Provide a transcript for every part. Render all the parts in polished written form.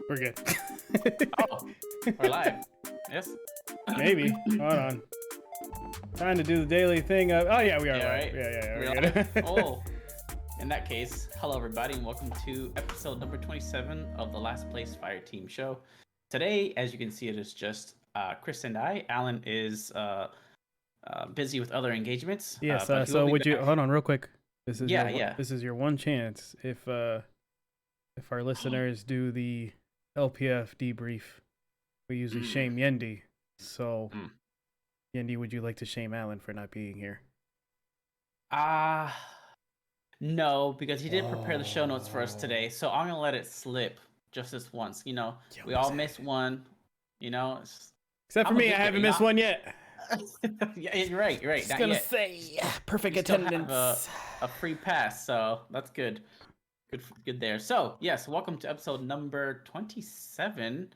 We're good. Oh, we're live. Yes. Maybe. Hold on. Trying to do the daily thing of. Oh yeah, we are Yeah, live. right? Yeah, We're we're live? good. Oh, in that case, hello everybody, and welcome to episode number 27 of the Last Place Fire Team show. Today, as you can see, it is just Chris and I. Alan is busy with other engagements. Yes. But he will So be would you back. hold on real quick? Yeah. This is your one chance. If our listeners do the LPF debrief, we usually shame Yendi. So, Yendi, would you like to shame Alan for not being here? No, because he didn't prepare the show notes for us today, so I'm gonna let it slip just this once. You know, we all miss one. You know, Except for me, I haven't missed one yet. Yeah, you're right. You're right. Just Not gonna yet. say perfect You still attendance. have a free pass, so that's good. Good there. So yes, welcome to episode number 27.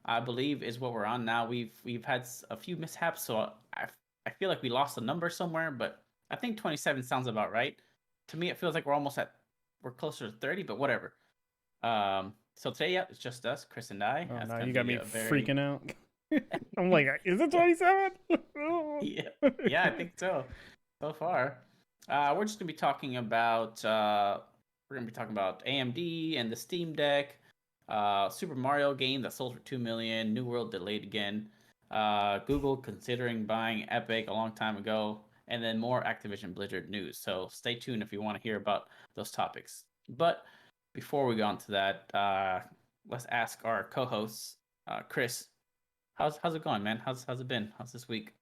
I believe is what we're on now. We've had a few mishaps, so I feel like we lost a number somewhere, but I think 27 sounds about right. To me, it feels like we're closer to 30, but whatever. So today, yeah, it's just us, Chris and I. Oh That's no, gonna you got be me a very... freaking out. I'm like, is it 27? yeah, I think so. So far, we're just gonna be talking about AMD and the Steam Deck, Super Mario game that sold for 2 million, New World delayed again, Google considering buying Epic a long time ago, and then more Activision Blizzard news. So stay tuned if you want to hear about those topics. But before we go on to that, let's ask our co-hosts, Chris. How's it going, man? How's it been? How's this week?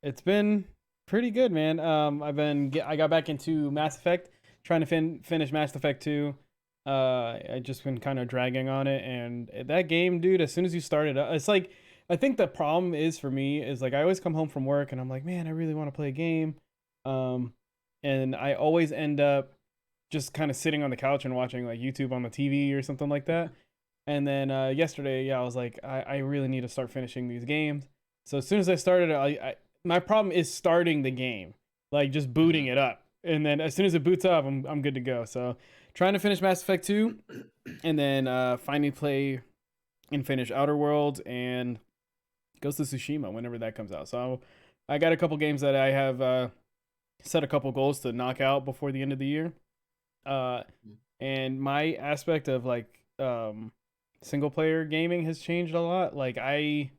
It's been pretty good, man. I got back into Mass Effect, trying to finish Mass Effect 2. I just been kind of dragging on it, and that game, dude, as soon as you start it up, it's like, I think the problem is for me is like I always come home from work and I'm like, man, I really want to play a game. And I always end up just kind of sitting on the couch and watching like YouTube on the TV or something like that. And then yesterday, I was like, I really need to start finishing these games. So as soon as I started, my problem is starting the game, like just booting it up. And then as soon as it boots up, I'm good to go. So trying to finish Mass Effect 2, and then finally play and finish Outer Worlds and Ghost of Tsushima whenever that comes out. So I got a couple games that I have set a couple goals to knock out before the end of the year. And my aspect of like single player gaming has changed a lot. Like I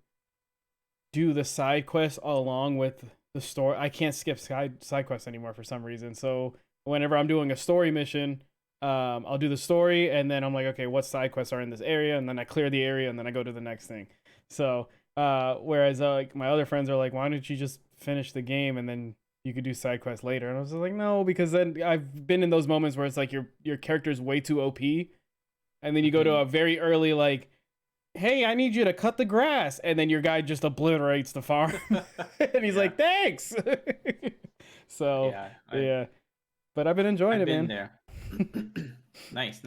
do the side quests along with the story. I can't skip side quests anymore for some reason. So whenever I'm doing a story mission, I'll do the story and then I'm like, okay, what side quests are in this area? And then I clear the area and then I go to the next thing. So whereas like my other friends are like, why don't you just finish the game and then you could do side quests later? And I was like, no, because then I've been in those moments where it's like your character's way too OP. And then you go to a very early, like, hey, I need you to cut the grass. And then your guy just obliterates the farm. And he's like, thanks. So, yeah. But I've been enjoying it, man. There. Nice.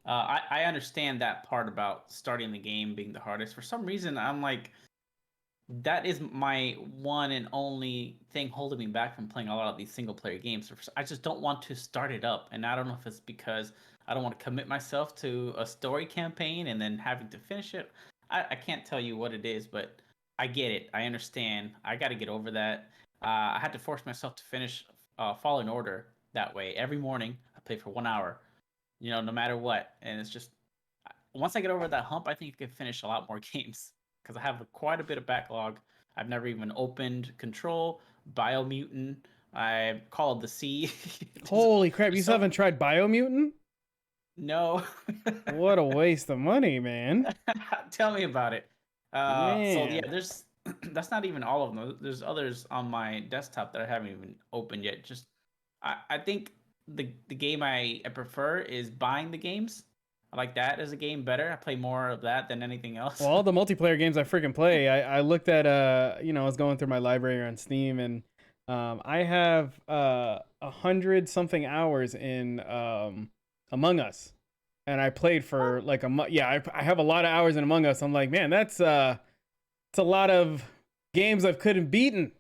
I understand that part about starting the game being the hardest. For some reason, I'm like, that is my one and only thing holding me back from playing a lot of these single player games. I just don't want to start it up. And I don't know if it's because I don't want to commit myself to a story campaign and then having to finish it. I can't tell you what it is, but I get it. I understand. I got to get over that. I had to force myself to finish Fallen Order that way. Every morning, I play for 1 hour, no matter what. And it's just, once I get over that hump, I think I can finish a lot more games because I have quite a bit of backlog. I've never even opened Control, Biomutant, I Call of the Sea. Holy crap, you still haven't tried Biomutant? No. What a waste of money, man. Tell me about it. So yeah, that's not even all of them. There's others on my desktop that I haven't even opened yet. Just I think the game I prefer is buying the games. I like that as a game better. I play more of that than anything else. Well, all the multiplayer games I freaking play, I looked at I was going through my library on Steam, and I have 100 something hours in Among Us, and I played for like a month. Yeah, I have a lot of hours in Among Us. I'm like, man, it's a lot of games I couldn't beaten.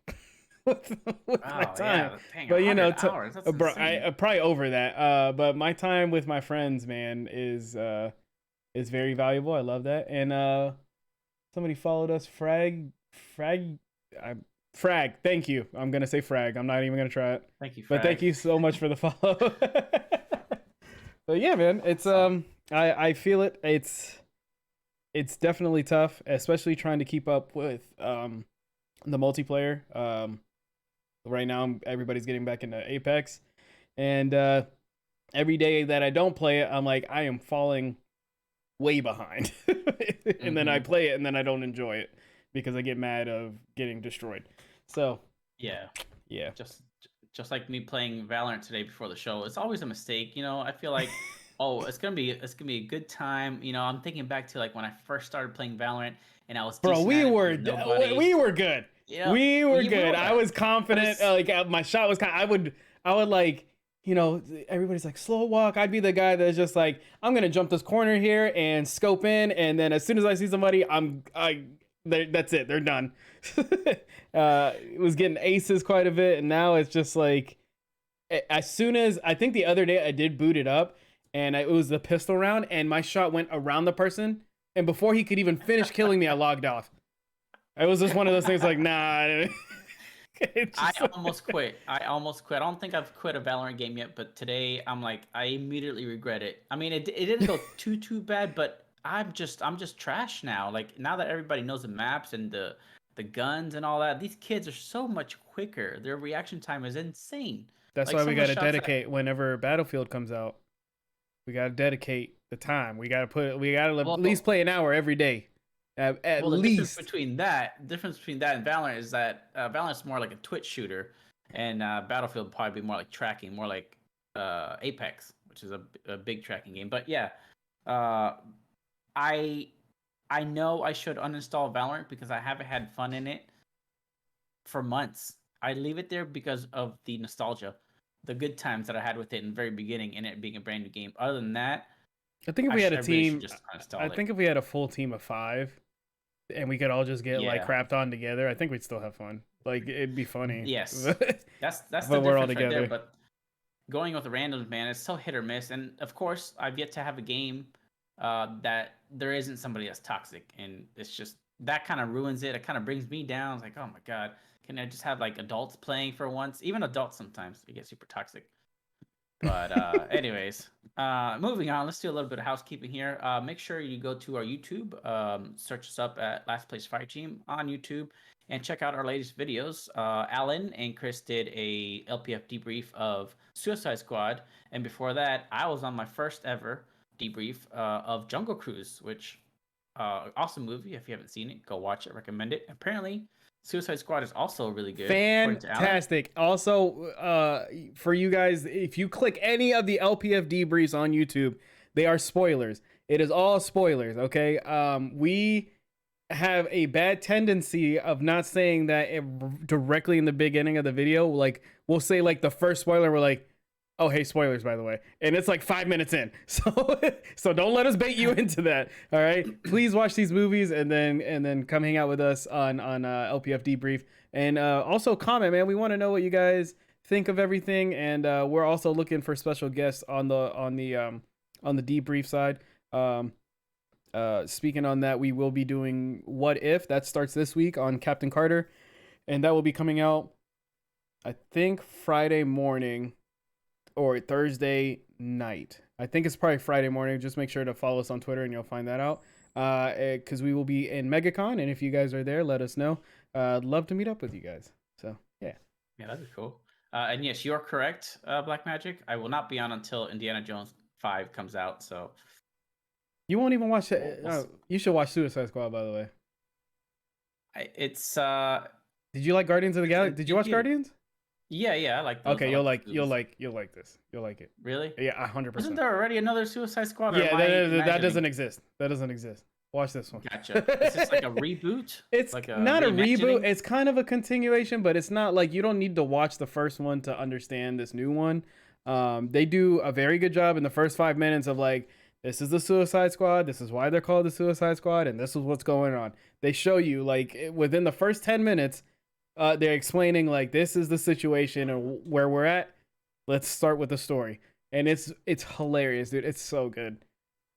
with my Oh time. yeah, dang, But you know, 100 hours. That's bro, insane. probably over that. But my time with my friends, man, is very valuable. I love that. And somebody followed us, Frag, I, Frag. Thank you. I'm gonna say Frag. I'm not even gonna try it. Thank you, But Frag. thank you so much for the follow. But yeah, man, it's Awesome. I feel it. It's definitely tough, especially trying to keep up with the multiplayer. Right now, everybody's getting back into Apex, and every day that I don't play it, I'm like, I am falling way behind. And then I Mm-hmm. play it, and then I don't enjoy it because I get mad of getting destroyed. So Yeah. yeah. just just like me playing Valorant today before the show. It's always a mistake, you know. I feel like, oh, it's gonna be a good time. You know, I'm thinking back to like when I first started playing Valorant and I was Bro, decent we at it. were There's nobody. we were good. You know, We were we good. I were, was but confident. it's My shot was kind. I would like, you know, everybody's like slow walk. I'd be the guy that's just like, I'm gonna jump this corner here and scope in, and then as soon as I see somebody, that's it. They're done. It was getting aces quite a bit, and now it's just like, as soon as I think the other day I did boot it up, and it was the pistol round, and my shot went around the person, and before he could even finish killing me, I logged off. It was just one of those things like, nah. It's I just almost quit. I almost quit. I don't think I've quit a Valorant game yet, but today I'm like I immediately regret it. I mean, it didn't go too bad, but I'm just trash now. Like now that everybody knows the maps and the guns and all that, these kids are so much quicker. Their reaction time is insane. that's Like why we some of got the to shots that dedicate whenever Battlefield comes out. We got to dedicate the time. We got to at least well play an hour every day. At well the least. difference between that and Valorant is that Valorant's more like a Twitch shooter, and Battlefield would probably be more like tracking, more like Apex, which is a big tracking game. But yeah, uh, I I know I should uninstall Valorant because I haven't had fun in it for months. I leave it there because of the nostalgia, the good times that I had with it in the very beginning, and it being a brand new game. Other than that, I think if we had a I really should team, just I uninstall it. think if we had a full team of 5, and we could all just get like Yeah. crapped on together, I think we'd still have fun. Like it'd be funny. Yes. But That's the we're all difference right there. together. But going with the randoms, man, it's so hit or miss. And of course, I've yet to have a game that there isn't somebody that's toxic, and it's just that kind of ruins it. It kind of brings me down. It's like, oh my god, can I just have like adults playing for once? Even adults sometimes they get super toxic. But anyways, moving on. Let's do a little bit of housekeeping here. Make sure you go to our YouTube, search us up at Last Place Fire Team on YouTube, and check out our latest videos. Alan and Chris did a LPF debrief of Suicide Squad, and before that, I was on my first ever debrief of Jungle Cruise, which awesome movie. If you haven't seen it, go watch it. Recommend it. Apparently, Suicide Squad is also really good, according to Alan. Fantastic. Also, for you guys, if you click any of the LPF debriefs on YouTube, they are spoilers. It is all spoilers, okay? We have a bad tendency of not saying that directly in the beginning of the video. Like, we'll say like the first spoiler, we're like, oh, hey, spoilers, by the way. And it's like 5 minutes in. So don't let us bait you into that. All right. Please watch these movies and then come hang out with us on LPF Debrief. And also comment, man. We want to know what you guys think of everything. And we're also looking for special guests on the debrief side. Speaking on that, we will be doing What If. That starts this week on Captain Carter. And that will be coming out, I think, Friday morning or Thursday night. I think it's probably Friday morning. Just make sure to follow us on Twitter and you'll find that out. Because we will be in MegaCon, and if you guys are there, let us know. I'd love to meet up with you guys. So yeah. Yeah, that'd be cool. And yes, you're correct, Black Magic. I will not be on until Indiana Jones 5 comes out. So You won't even watch it. we'll You should watch Suicide Squad, by the way. it's Did you like Guardians of the Galaxy? Did you watch Guardians? yeah, I like those. Okay, I you'll those like movies. this. You'll like it. Really? Yeah, 100%. Isn't there already another Suicide Squad? Or Yeah, am I that doesn't imagining? exist. That doesn't exist. Watch this one. Gotcha. Is this like a reboot? It's like not a reboot. reimagining? It's kind of a continuation, but it's not like you don't need to watch the first one to understand this new one. They do a very good job in the first 5 minutes of like, this is the Suicide Squad. This is why they're called the Suicide Squad, and this is what's going on. They show you like within the first 10 minutes they're explaining like this is the situation and where we're at. Let's start with the story, and it's hilarious, dude. It's so good.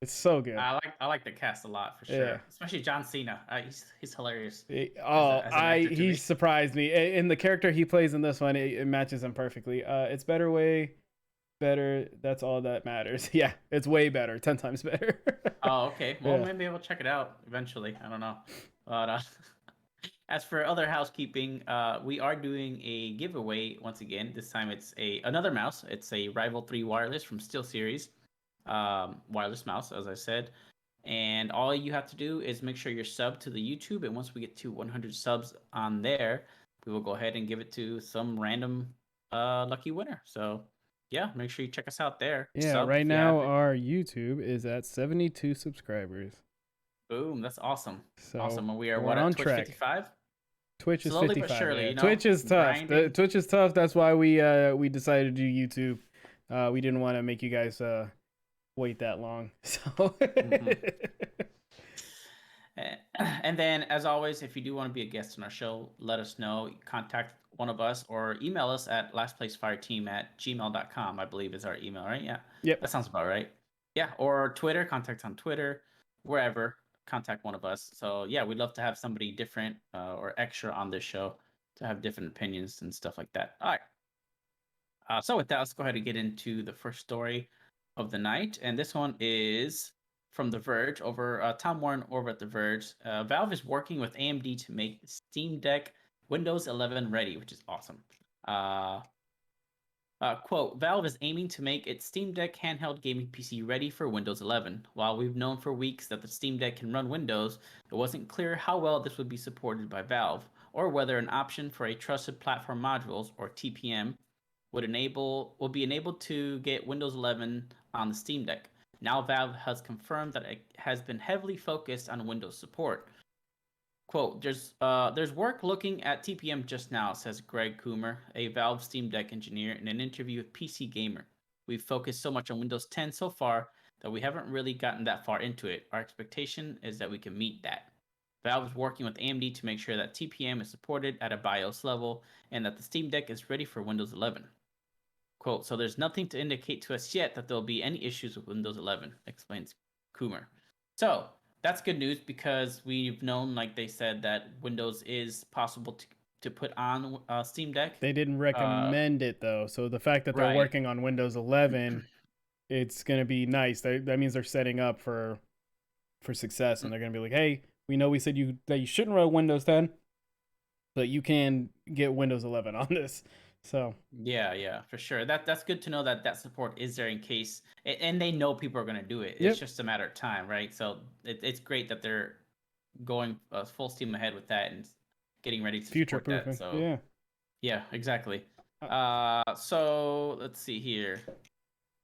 It's so good. I like the cast a lot for Yeah. sure, especially John Cena. He's hilarious Oh, as an actor to he me. surprised me. In the character he plays in this one, it matches him perfectly. It's better, way better. That's all that matters. Yeah, it's way better, 10 times better. Oh, okay. Well, Yeah. maybe I'll check it out eventually. I don't know. But as for other housekeeping, we are doing a giveaway once again. This time it's another mouse. It's a Rival 3 wireless from SteelSeries, wireless mouse, as I said. And all you have to do is make sure you're subbed to the YouTube. And once we get to 100 subs on there, we will go ahead and give it to some random lucky winner. So yeah, make sure you check us out there. Yeah, Sub right if you now haven't. our YouTube is at 72 subscribers. Boom, that's awesome. So Awesome. And we are we're what on at Twitch track. 55? Twitch is Slowly but 55. surely, Yeah. you know, Twitch is tough. grinding. Twitch is tough. That's why we decided to do YouTube. We didn't want to make you guys wait that long. So And then, as always, if you do want to be a guest on our show, let us know. Contact one of us or email us at lastplacefireteam@gmail.com, I believe is our email, right? Yeah. Yep. That sounds about right. Yeah. Or Twitter, contact on Twitter, wherever, contact one of us. So, yeah, we'd love to have somebody different or extra on this show to have different opinions and stuff like that. All right. So, with that, let's go ahead and get into the first story of the night. And this one is from The Verge over Tom Warren over at The Verge. Valve is working with AMD to make SteamDeck Windows 11 ready, which is awesome. Quote, Valve is aiming to make its Steam Deck handheld gaming PC ready for Windows 11. While we've known for weeks that the Steam Deck can run Windows, it wasn't clear how well this would be supported by Valve, or whether an option for a Trusted Platform Modules, or TPM, will be enabled to get Windows 11 on the Steam Deck. Now Valve has confirmed that it has been heavily focused on Windows support. Quote, there's work looking at TPM just now, says Greg Coomer, a Valve Steam Deck engineer, in an interview with PC Gamer. We've focused so much on Windows 10 so far that we haven't really gotten that far into it. Our expectation is that we can meet that. Valve is working with AMD to make sure that TPM is supported at a BIOS level and that the Steam Deck is ready for Windows 11. Quote, so there's nothing to indicate to us yet that there'll be any issues with Windows 11, explains Coomer. So that's good news because we've known, like they said, that Windows is possible to put on Steam Deck. they didn't recommend it though. So the fact that they're Right. working on Windows 11, it's gonna be nice. That means they're setting up for success, and they're gonna be like, hey, we know we said that you shouldn't run Windows 10, but you can get Windows 11 on this. So Yeah, for sure. That's good to know that support is there in case, and they know people are going to do it. Yep. It's just a matter of time, right? So it's great that they're going full steam ahead with that and getting ready to future support proofing. that. So yeah, exactly. So let's see here.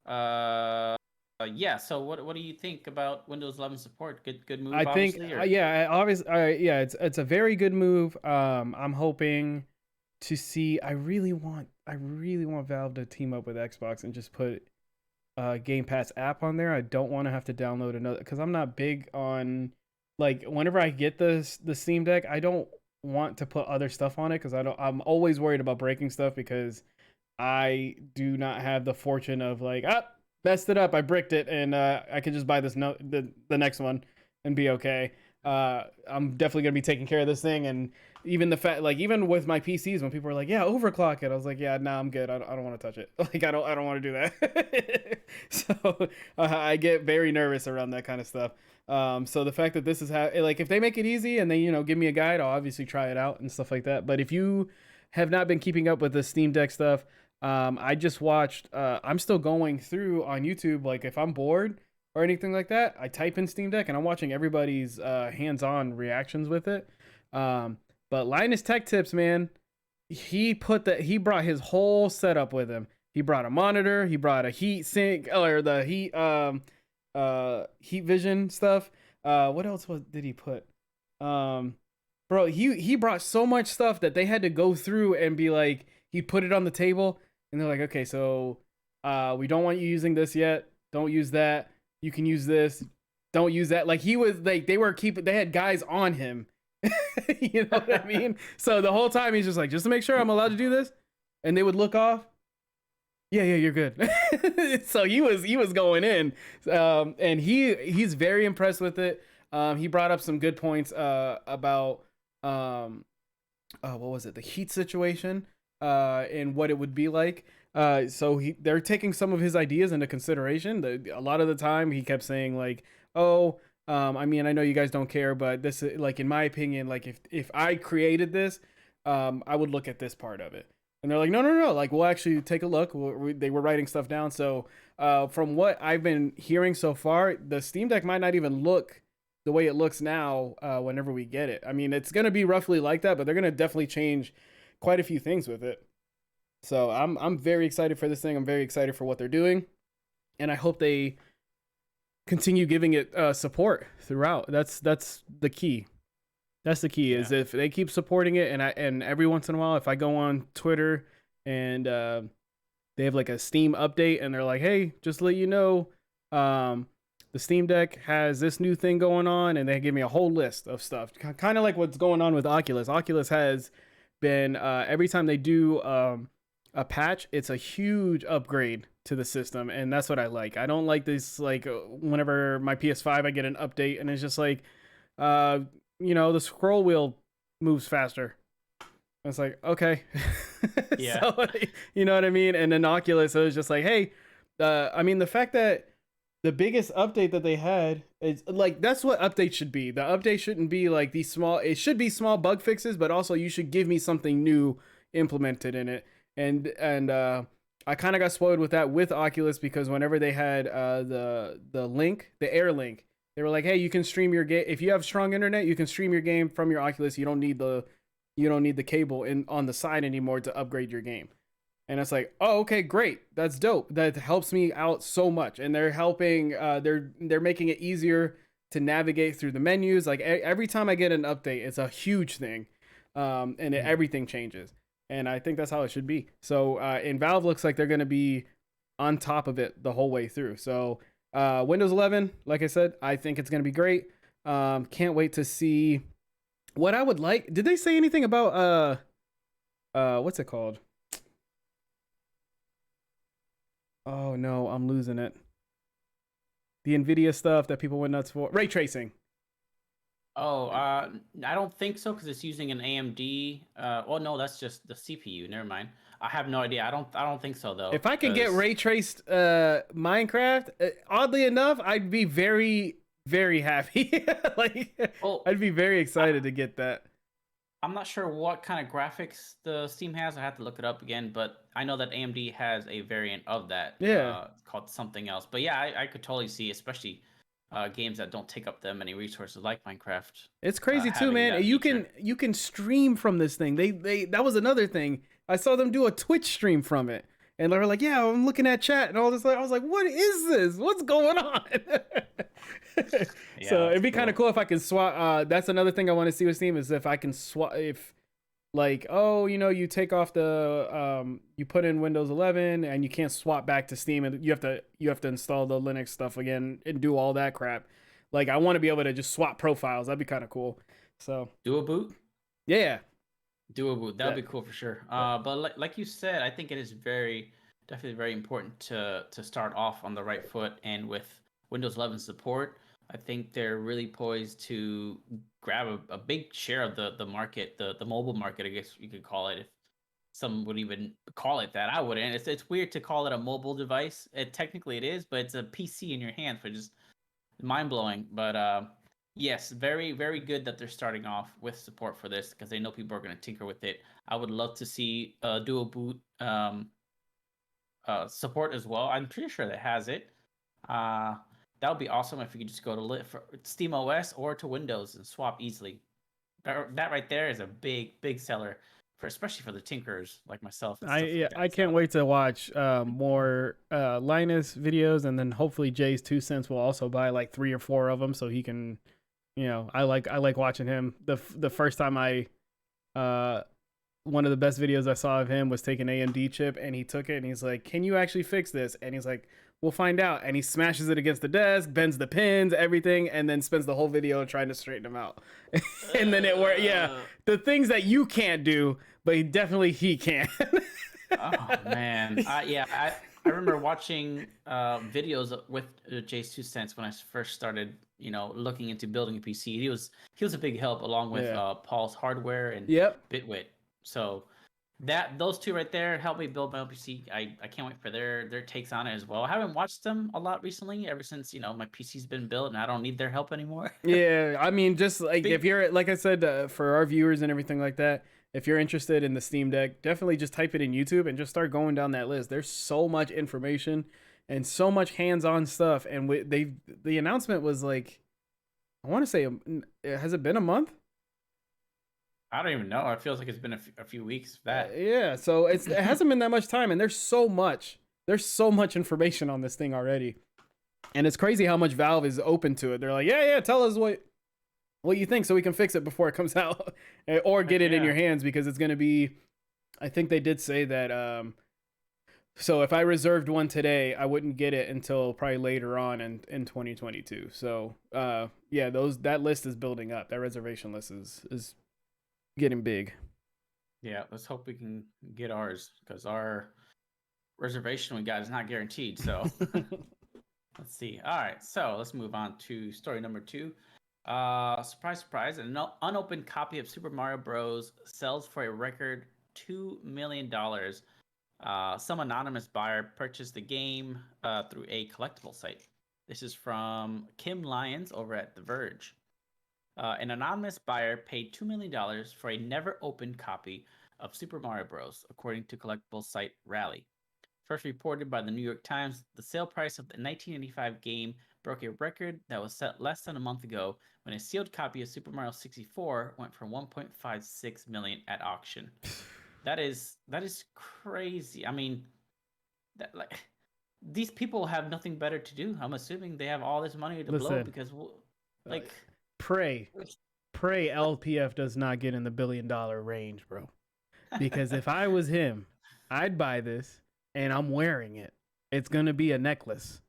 Yeah. So what do you think about Windows 11 support? Good move. I think Obviously, or? yeah, obviously yeah, it's a very good move. I'm hoping to see. I really want Valve to team up with Xbox and just put Game Pass app on there. I don't want to have to download another, because I'm not big on, like, whenever I get the Steam Deck, I don't want to put other stuff on it because I'm always worried about breaking stuff, because I do not have the fortune of like, messed it up, I bricked it, and I could just buy the next one and be okay. I'm definitely gonna be taking care of this thing. And even the fact, like, even with my PCs, when people were like, yeah, overclock it, I was like, yeah, nah, I'm good. I don't want to touch it. Like, I don't want to do that. So I get very nervous around that kind of stuff. So the fact that this is like, if they make it easy and they, give me a guide, I'll obviously try it out and stuff like that. But if you have not been keeping up with the Steam Deck stuff, I just watched, I'm still going through on YouTube. Like, if I'm bored or anything like that, I type in Steam Deck and I'm watching everybody's hands-on reactions with it. But Linus Tech Tips, man, he brought his whole setup with him. He brought a monitor, he brought a heat sink, or the heat vision stuff. What else did he put? Bro, he brought so much stuff that they had to go through and be like, he put it on the table and they're like, okay, so we don't want you using this yet. Don't use that. You can use this. Don't use that. Like, he was like, they had guys on him You know what I mean? So the whole time he's just like, just to make sure I'm allowed to do this, and they would look off. Yeah, you're good. So he was going in, and he's very impressed with it. He brought up some good points about what was it, the heat situation, and what it would be like. So they're taking some of his ideas into consideration. A lot of the time he kept saying like, oh, I mean, I know you guys don't care, but this is like, in my opinion, like if I created this, I would look at this part of it. And they're like, no, like we'll actually take a look. They were writing stuff down. So from what I've been hearing so far, the Steam Deck might not even look the way it looks now whenever we get it. I mean, it's going to be roughly like that, but they're going to definitely change quite a few things with it. So I'm very excited for this thing. I'm very excited for what they're doing. And I hope they continue giving it support throughout. That's the key. That's the key, is if they keep supporting it, and every once in a while, if I go on Twitter and they have like a Steam update and they're like, hey, just to let you know, the Steam Deck has this new thing going on, and they give me a whole list of stuff. Kind of like what's going on with Oculus. Oculus has been, every time they do a patch, it's a huge upgrade to the system, and that's what I like. I don't like this, like, whenever my PS5, I get an update, and it's just like, the scroll wheel moves faster. It's like, okay. Yeah. So, you know what I mean? And then Oculus, it was just like, hey, I mean, the fact that the biggest update that they had is like, that's what updates should be. The update shouldn't be like these small, it should be small bug fixes, but also you should give me something new implemented in it. And I kind of got spoiled with that with Oculus, because whenever they had the link, the Air Link, they were like, hey, you can stream your game. If you have strong internet, you can stream your game from your Oculus. You don't need the cable on the side anymore to upgrade your game. And it's like, oh, okay, great. That's dope. That helps me out so much. And they're helping, they're making it easier to navigate through the menus. Like every time I get an update, it's a huge thing. And everything changes. And I think that's how it should be. So, and Valve looks like they're going to be on top of it the whole way through. So, Windows 11, like I said, I think it's going to be great. Can't wait to see what I would like. Did they say anything about, what's it called? Oh no, I'm losing it. The NVIDIA stuff that people went nuts for. Ray tracing. Oh, I don't think so, because it's using an AMD. Oh no, that's just the CPU. Never mind. I have no idea. I don't think so though. If I can get ray traced Minecraft, oddly enough, I'd be very, very happy. I'd be very excited to get that. I'm not sure what kind of graphics the Steam has. I have to look it up again, but I know that AMD has a variant of that. Yeah. Called something else. But yeah, I could totally see, especially games that don't take up that many resources like Minecraft. It's crazy too, man. You can stream from this thing. They that was another thing. I saw them do a Twitch stream from it, and they were like, "Yeah, I'm looking at chat and all this." I was like, "What is this? What's going on?" Yeah, so it'd be kind of cool if I can swap. That's another thing I want to see with Steam, is if I can swap. If like, oh, you take off the you put in Windows 11 and you can't swap back to Steam, and you have to install the Linux stuff again and do all that crap. Like, I want to be able to just swap profiles. That'd be kind of cool. So do a boot. Yeah. Do a boot. That would be cool for sure. But like you said, I think it is definitely very important to start off on the right foot, and with Windows 11 support, I think they're really poised to grab a big share of the market, the mobile market, I guess you could call it, if some would even call it that. I wouldn't. It's weird to call it a mobile device. Technically it is, but it's a PC in your hand, for just mind blowing. But yes, very, very good that they're starting off with support for this, because they know people are going to tinker with it. I would love to see dual boot support as well. I'm pretty sure that has it. That would be awesome if you could just go to Steam OS or to Windows and swap easily. That right there is a big seller, especially for the tinkerers like myself. I can't wait to watch more Linus videos, and then hopefully Jay's 2 cents will also buy like 3 or 4 of them, so he can, I like watching him. The first time one of the best videos I saw of him was taking AMD chip, and he took it and he's like, "Can you actually fix this?" And he's like, we'll find out. And he smashes it against the desk, bends the pins, everything, and then spends the whole video trying to straighten them out. And then it worked. Yeah, the things that you can't do, but definitely he can. Oh man, yeah, I remember watching videos with Jay's 2 cents when I first started, looking into building a PC. He was a big help along with Paul's Hardware and Yep. Bitwit. So those two right there helped me build my own PC. I can't wait for their takes on it as well. I haven't watched them a lot recently, ever since my PC's been built and I don't need their help anymore. Yeah, I mean, just like if you're, like I said, for our viewers and everything like that, if you're interested in the Steam Deck, definitely just type it in YouTube and just start going down that list. There's so much information and so much hands-on stuff. And the announcement was like, I want to say, has it been a month? I don't even know. It feels like it's been a few weeks. Yeah, so it hasn't been that much time, and there's so much information on this thing already, and it's crazy how much Valve is open to it. They're like, yeah, tell us what you think so we can fix it before it comes out, or get it in your hands, because it's gonna be. I think they did say that. So if I reserved one today, I wouldn't get it until probably later on in 2022. So yeah, that list is building up. That reservation list is getting big. Yeah, let's hope we can get ours, because our reservation we got is not guaranteed. So let's see. All right, so let's move on to story number 2. Surprise, surprise! An unopened copy of Super Mario Bros. Sells for a record $2 million. Some anonymous buyer purchased the game through a collectible site. This is from Kim Lyons over at The Verge. An anonymous buyer paid $2 million for a never-opened copy of Super Mario Bros., according to collectible site Rally. First reported by the New York Times, the sale price of the 1985 game broke a record that was set less than a month ago when a sealed copy of Super Mario 64 went for $1.56 million at auction. That is crazy. I mean, these people have nothing better to do. I'm assuming they have all this money to blow because, pray LPF does not get in the $1 billion range, bro. Because if I was him, I'd buy this and I'm wearing it. It's gonna be a necklace.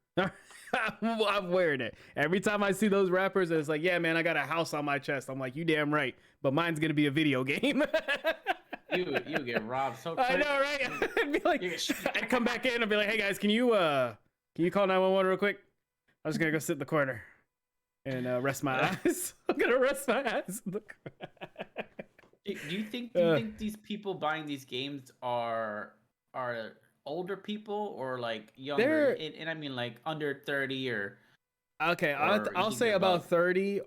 I'm wearing it every time I see those rappers. It's like, yeah, man, I got a house on my chest. I'm like, you damn right, but mine's gonna be a video game. you get robbed so quick. I know, right? I'd be like, I'd come back in and be like, hey guys, can you call 911 real quick? I'm just gonna go sit in the corner and rest my eyes. I'm gonna rest my eyes in the corner. Do you think these people buying these games are older people or like younger? And I mean like under 30 or okay, I'll say about 30,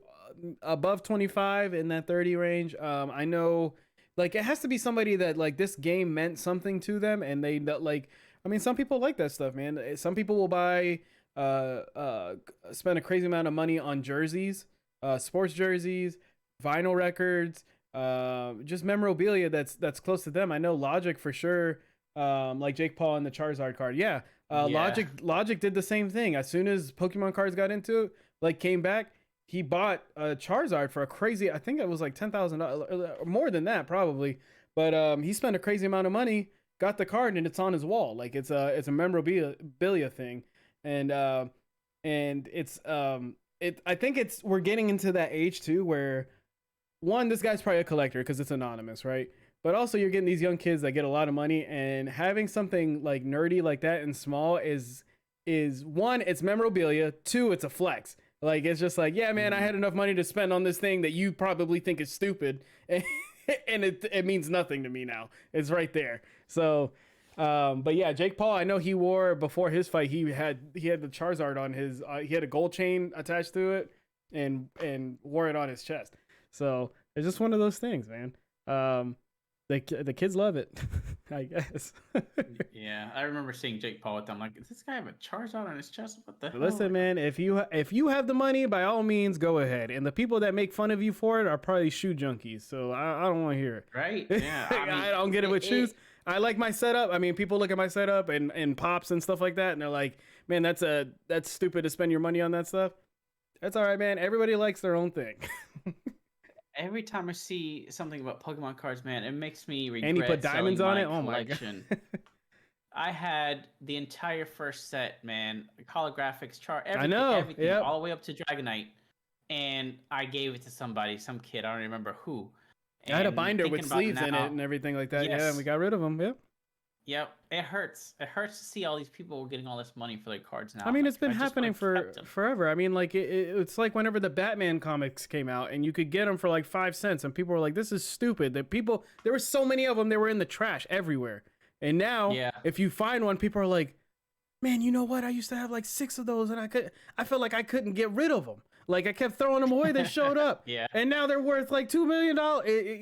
above 25 in that 30 range. I know, like, it has to be somebody that like this game meant something to them, and they like. I mean, some people like that stuff, man. Some people will buy, spend a crazy amount of money on jerseys, sports jerseys, vinyl records, just memorabilia that's close to them. I know Logic for sure. Like Jake Paul and the Charizard card. Yeah. Logic did the same thing. As soon as Pokemon cards got into it, like came back, he bought a Charizard for a crazy, I think it was like $10,000, more than that probably. But he spent a crazy amount of money, got the card, and it's on his wall. Like it's a memorabilia thing. And it's I think we're getting into that age too where one, this guy's probably a collector because it's anonymous, right? But also you're getting these young kids that get a lot of money, and having something like nerdy like that and small is one, it's memorabilia. Two, it's a flex. Like, it's just like, yeah, man, I had enough money to spend on this thing that you probably think is stupid. And it means nothing to me now. It's right there. So, but yeah, Jake Paul, I know he wore, before his fight, he had the Charizard on his, he had a gold chain attached to it and wore it on his chest. So it's just one of those things, man. The kids love it, I guess. Yeah, I remember seeing Jake Paul with them. Like, does this guy have a Charizard on his chest? What the hell? Listen, man, if you have the money, by all means, go ahead. And the people that make fun of you for it are probably shoe junkies. So I don't want to hear it. Right? Yeah. I mean, I don't get it with shoes. I like my setup. I mean, people look at my setup and pops and stuff like that, and they're like, man, that's stupid to spend your money on that stuff. That's all right, man. Everybody likes their own thing. Every time I see something about Pokemon cards, man, it makes me regret. And he put diamonds on it. Oh my god! I had the entire first set, man. Holographics, chart, I everything, know. everything, Yep. all the way up to Dragonite. And I gave it to somebody, some kid. I don't remember who. I had a And binder with thinking about it sleeves in it now, and everything like that. Yeah, and we yes, got rid of them. Yep. yep, it hurts. It hurts to see all these people getting all this money for their cards now. I I'm mean, like, it's if been I just happening would've kept for them. forever. I mean, like it's like whenever the Batman comics came out, and you could get them for like 5 cents, and people were like, "This is stupid." There were so many of them, they were in the trash everywhere. And now, Yeah, if you find one, people are like, "Man, you know what? I used to have like 6 of those, and I felt like I couldn't get rid of them. Like I kept throwing them away. They showed up, yeah. and now they're worth like $2 million.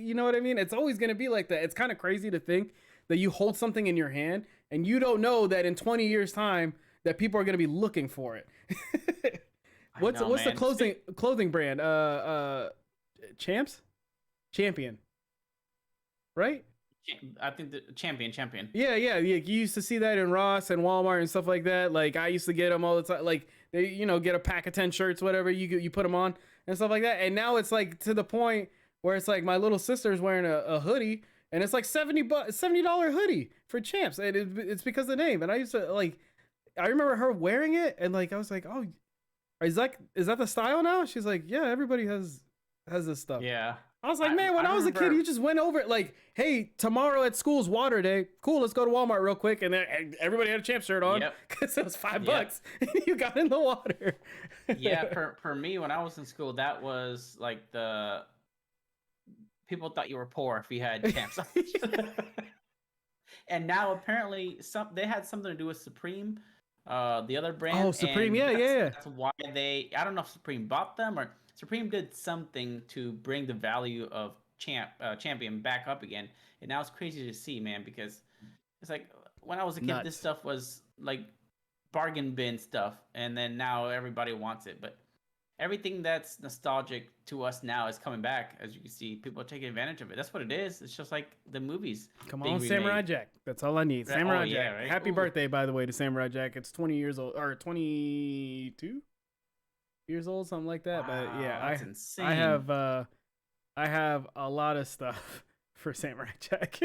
You know what I mean? It's always gonna be like that. It's kind of crazy to think that you hold something in your hand and you don't know that in 20 years time that people are going to be looking for it. I know, what's the man. clothing brand? Champion, right? I think the champion. Yeah. You used to see that in Ross and Walmart and stuff like that. Like I used to get them all the time. Like they, get a pack of 10 shirts, whatever. You put them on and stuff like that. And now it's like to the point where it's like my little sister's wearing a hoodie, and it's like $70 hoodie for Champs, and it's because of the name. And I used to I remember her wearing it, and like I was like, oh, is that the style now? She's like, yeah, everybody has this stuff. Yeah. I was like, man, when I was a kid, you just went over it like, hey, tomorrow at school's water day. Cool, let's go to Walmart real quick. And then everybody had a Champ shirt on because it was $5 and you got in the water. Yeah, for me, when I was in school, that was like people thought you were poor if you had Champs. And now apparently they had something to do with Supreme, the other brand. Oh, Supreme, and yeah. That's why I don't know if Supreme bought them or Supreme did something to bring the value of Champion back up again. And now it's crazy to see, man, because it's like when I was a kid, this stuff was like bargain bin stuff, and then now everybody wants it. But everything that's nostalgic to us now is coming back. As you can see, people are taking advantage of it. That's what it is. It's just like the movies. Come on, Samurai Jack. That's all I need. Samurai Jack. Yeah, right? Happy birthday, by the way, to Samurai Jack. It's 20 years old, or 22 years old, something like that. Wow, but yeah, that's insane. I have a lot of stuff for Samurai Jack.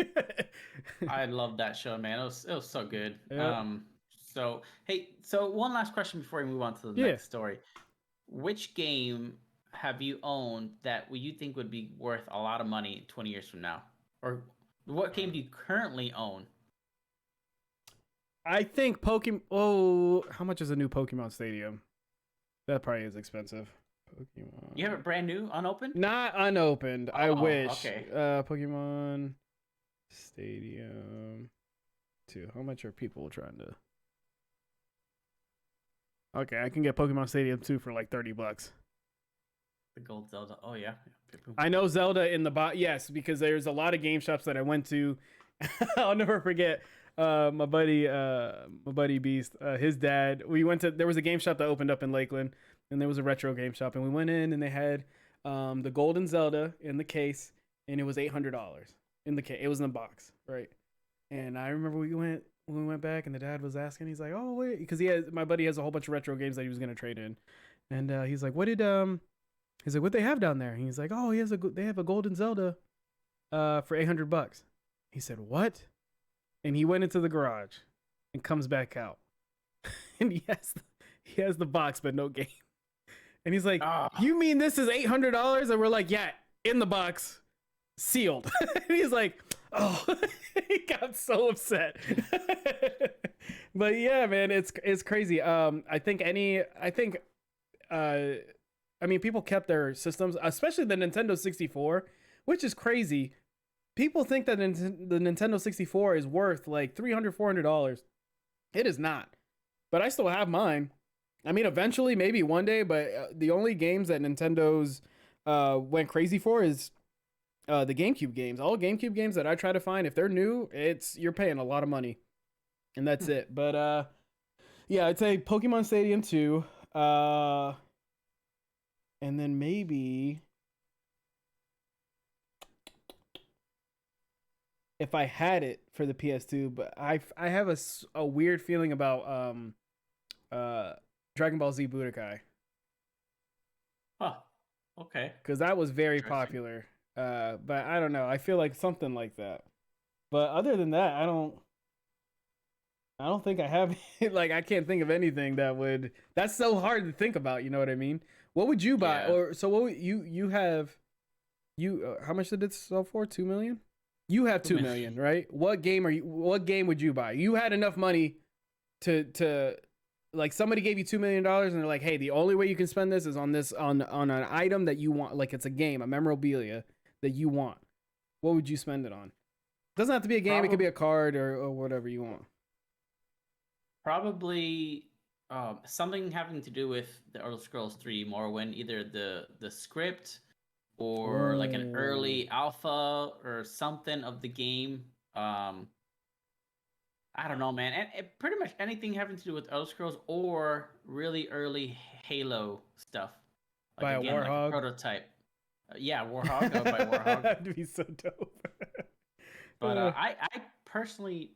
I love that show, man. It was so good. Yep. So one last question before we move on to the next story. Which game have you owned that you think would be worth a lot of money 20 years from now? Or what game do you currently own? I think Pokemon. Oh, how much is a new Pokemon Stadium? That probably is expensive. Pokemon. You have it brand new, unopened? Not unopened. I wish. Okay. Pokemon Stadium 2. How much are people trying to? Okay, I can get Pokemon Stadium 2 for like $30. The Gold Zelda. Oh yeah. I know Zelda in the bot. Yes, because there's a lot of game shops that I went to. I'll never forget. My buddy Beast, his dad. There was a game shop that opened up in Lakeland, and there was a retro game shop, and we went in, and they had the Golden Zelda in the case, and it was $800 in the case. It was in the box, right? And I remember when we went back, and the dad was asking, he's like, "Oh wait," because my buddy has a whole bunch of retro games that he was gonna trade in, and he's like, "What they have down there?" And he's like, "Oh, they have a Golden Zelda, for $800." He said, "What?" And he went into the garage, and comes back out, and he has the box but no game. And he's like, "You mean this is $800?" And we're like, "Yeah, in the box, sealed." And he's like, "Oh," he got so upset. But yeah, man, it's crazy. I mean, people kept their systems, especially the Nintendo 64, which is crazy. People think that the Nintendo 64 is worth like $300, $400. It is not. But I still have mine. I mean, eventually, maybe one day, but the only games that Nintendo's went crazy for is the GameCube games. All GameCube games that I try to find, if they're new, you're paying a lot of money. And that's it. But yeah, I'd say Pokemon Stadium 2. And then maybe if I had it for the PS2, but I have a weird feeling about Dragon Ball Z Budokai. Huh. Okay. Because that was very popular. But I don't know. I feel like something like that. But other than that, I don't. I don't think I have. Like, I can't think of anything that would. That's so hard to think about. You know what I mean? What would you buy? Yeah. Or so what would you have? You how much did it sell for? 2 million. You have 2 million, right? What game are you? What game would you buy? You had enough money to like somebody gave you $2 million and they're like, hey, the only way you can spend this is on this on an item that you want, like it's a game, a memorabilia that you want. What would you spend it on? It doesn't have to be a game, it could be Probably, a card or whatever you want. probably something having to do with the Elder Scrolls 3 Morrowind, either the script or like an Oh, early alpha or something of the game. I don't know, man. And pretty much anything having to do with Elder Scrolls or really early Halo stuff. Like buy a again, like a warhog. prototype. Yeah, Warhog. I would buy Warhog. That'd be so dope. But I personally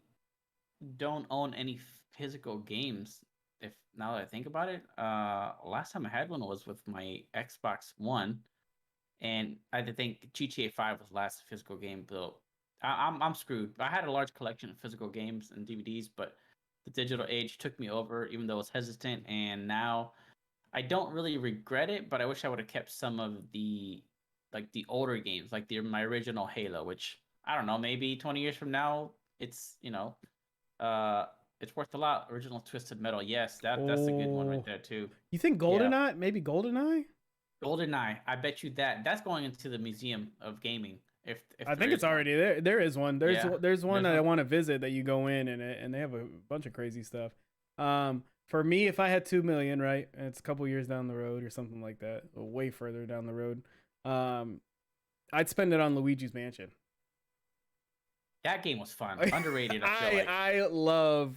don't own any physical games. If now that I think about it, last time I had one was with my Xbox One, and I think GTA 5 was the last physical game built. I'm screwed. I had a large collection of physical games and DVDs, but the digital age took me over, even though I was hesitant. And now I don't really regret it, but I wish I would have kept some of the like the older games, like my original Halo, which I don't know, maybe 20 years from now, it's uh, it's worth a lot. Original Twisted Metal, yes, that's a good one right Oh, there too. you think Yeah, GoldenEye? Maybe GoldenEye? GoldenEye. I bet you that's going into the Museum of Gaming if I there think it's is one. already there. There is one. Yeah, There's one there's that I one. want to visit that you go in and they have a bunch of crazy stuff. For me, if I had 2 million, right, and it's a couple years down the road or something like that, or way further down the road, um, I'd spend it on Luigi's Mansion. That game was fun. I Underrated, I feel like. I love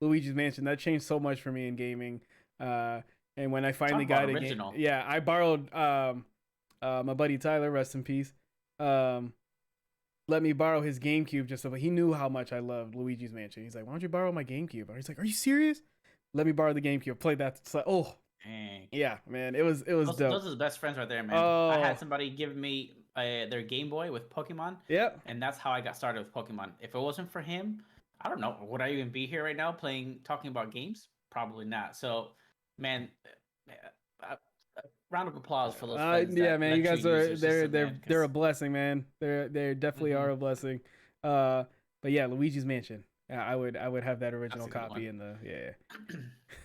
Luigi's Mansion. That changed so much for me in gaming. And when I finally Talk about got a game, original. yeah, I borrowed my buddy Tyler, rest in peace. Um, let me borrow his GameCube just so he knew how much I loved Luigi's Mansion. He's like, "Why don't you borrow my GameCube?" And he's like, "Are you serious? Let me borrow the GameCube. Play that." It's like, oh Dang. yeah, man, it was Those dope. are the best friends right there, man. I had Oh somebody give me their Game Boy with Pokemon, yep. and that's how I got started with Pokemon. If it wasn't for him, I don't know, would I even be here right now talking about games? Probably not. So, man, uh, round of applause for those friends Yeah, that man, you let you guys use are their system, man. they're Because a blessing, man. They definitely are a blessing. But yeah, Luigi's Mansion. I would have that that's original a good one. copy in the yeah.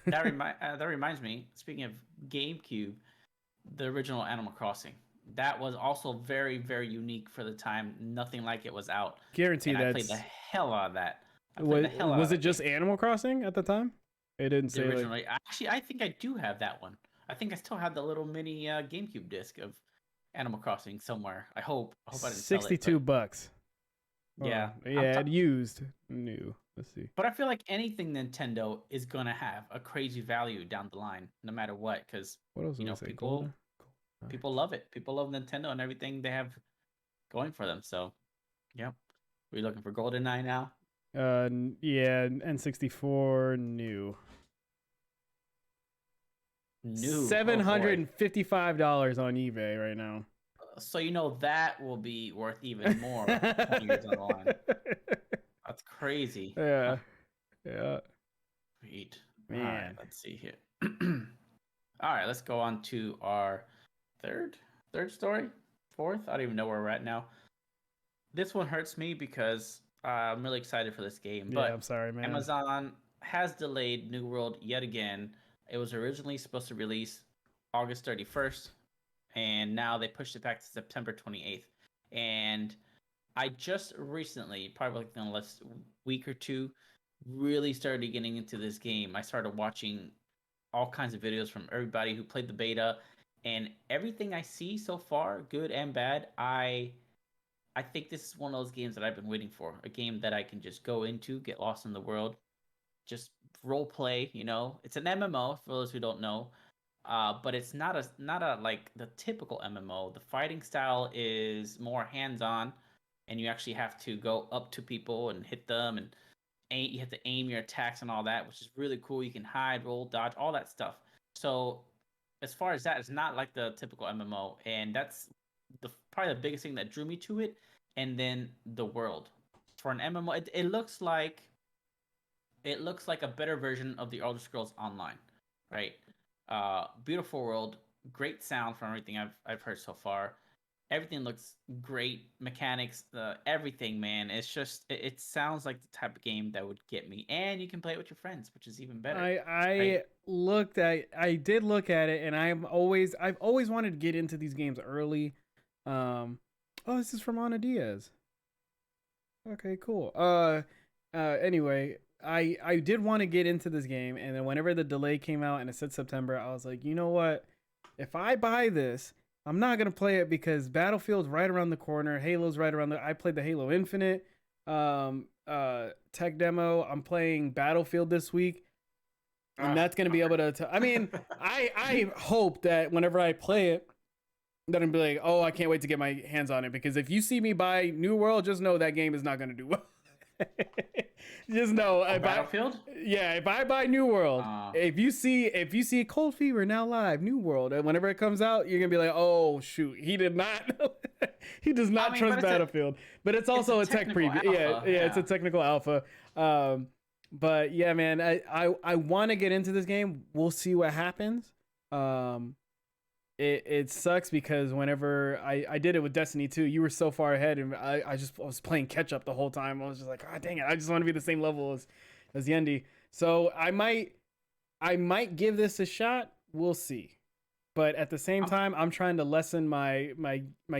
That reminds me. Speaking of GameCube, the original Animal Crossing. That was also very, very unique for the time. Nothing like it was out, Guarantee and I played the that's hell out of that. I played the hell out of was it that just game. Animal Crossing at the time? It didn't The say like original. Actually, I think I do have that one. I think I still have the little mini GameCube disc of Animal Crossing somewhere. I hope I didn't sell it, but $62. Oh yeah, yeah, used new. Let's see. but I feel like anything Nintendo is gonna have a crazy value down the line, no matter what, because What else did it say? people Golden. people love it. People love Nintendo and everything they have going for them. So, yep. We're looking for GoldenEye now. Yeah, N64 new. New. Seven Oh hundred boy. and $55 on eBay right now. So that will be worth even more 20 years down the line. That's crazy. Yeah, yeah, Sweet. All right, man. let's see here. All right, let's go on to our third story, fourth. I don't even know where we're at now. This one hurts me because I'm really excited for this game, Yeah, I'm but sorry, man. Amazon has delayed New World yet again. It was originally supposed to release August 31st, and now they pushed it back to September 28th. And I just recently, probably like in the last week or two, really started getting into this game. I started watching all kinds of videos from everybody who played the beta, and everything I see so far, good and bad, I think this is one of those games that I've been waiting for. A game that I can just go into, get lost in the world, just role play. It's an MMO for those who don't know, but it's not a like the typical MMO. The fighting style is more hands on, and you actually have to go up to people and hit them, and you have to aim your attacks and all that, which is really cool. You can hide, roll, dodge, all that stuff. So as far as that, it's not like the typical MMO, and that's probably the biggest thing that drew me to it. And then the world for an MMO, it looks like it looks like a better version of the Elder Scrolls Online, right? Beautiful world, great sound from everything I've heard so far. Everything looks great, mechanics, everything, man. It's just it sounds like the type of game that would get me, and you can play it with your friends, which is even better, right? I did look at it, and I've always wanted to get into these games early. Oh, this is from Ana Diaz. Okay, cool. Anyway, I did want to get into this game, and then whenever the delay came out and it said September, I was like, you know what? If I buy this, I'm not gonna play it because Battlefield's right around the corner. Halo's right around the. I played the Halo Infinite tech demo. I'm playing Battlefield this week, and that's gonna be able to. I mean, I hope that whenever I play it, that I'm be like, oh, I can't wait to get my hands on it, because if you see me buy New World, just know that game is not gonna do well. Just know, Battlefield. If I buy New World, if you see Cold Fever now live, New World, and whenever it comes out, you're gonna be like, oh shoot, he did not, he does not trust Battlefield. But it's also a tech preview. Yeah, it's a technical alpha. But yeah, man, I want to get into this game. We'll see what happens. It sucks because whenever I did it with Destiny 2, you were so far ahead, and I was playing catch up the whole time. I was just like, oh dang it, I just want to be the same level as Yendi. So I might give this a shot. We'll see. But at the same time, I'm trying to lessen my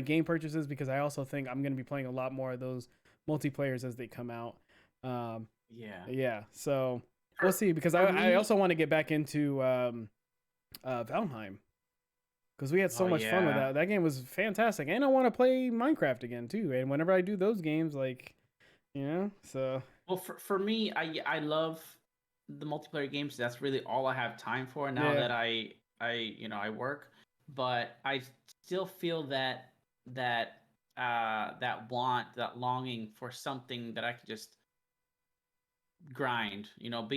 game purchases, because I also think I'm going to be playing a lot more of those multiplayers as they come out. Yeah. So we'll see, because I also want to get back into Valheim, because we had so much fun with that. That game was fantastic, and I want to play Minecraft again too. And whenever I do those games, like, so. Well, for me, I love the multiplayer games. That's really all I have time for now that I work. But I still feel that want, that longing for something that I could just grind.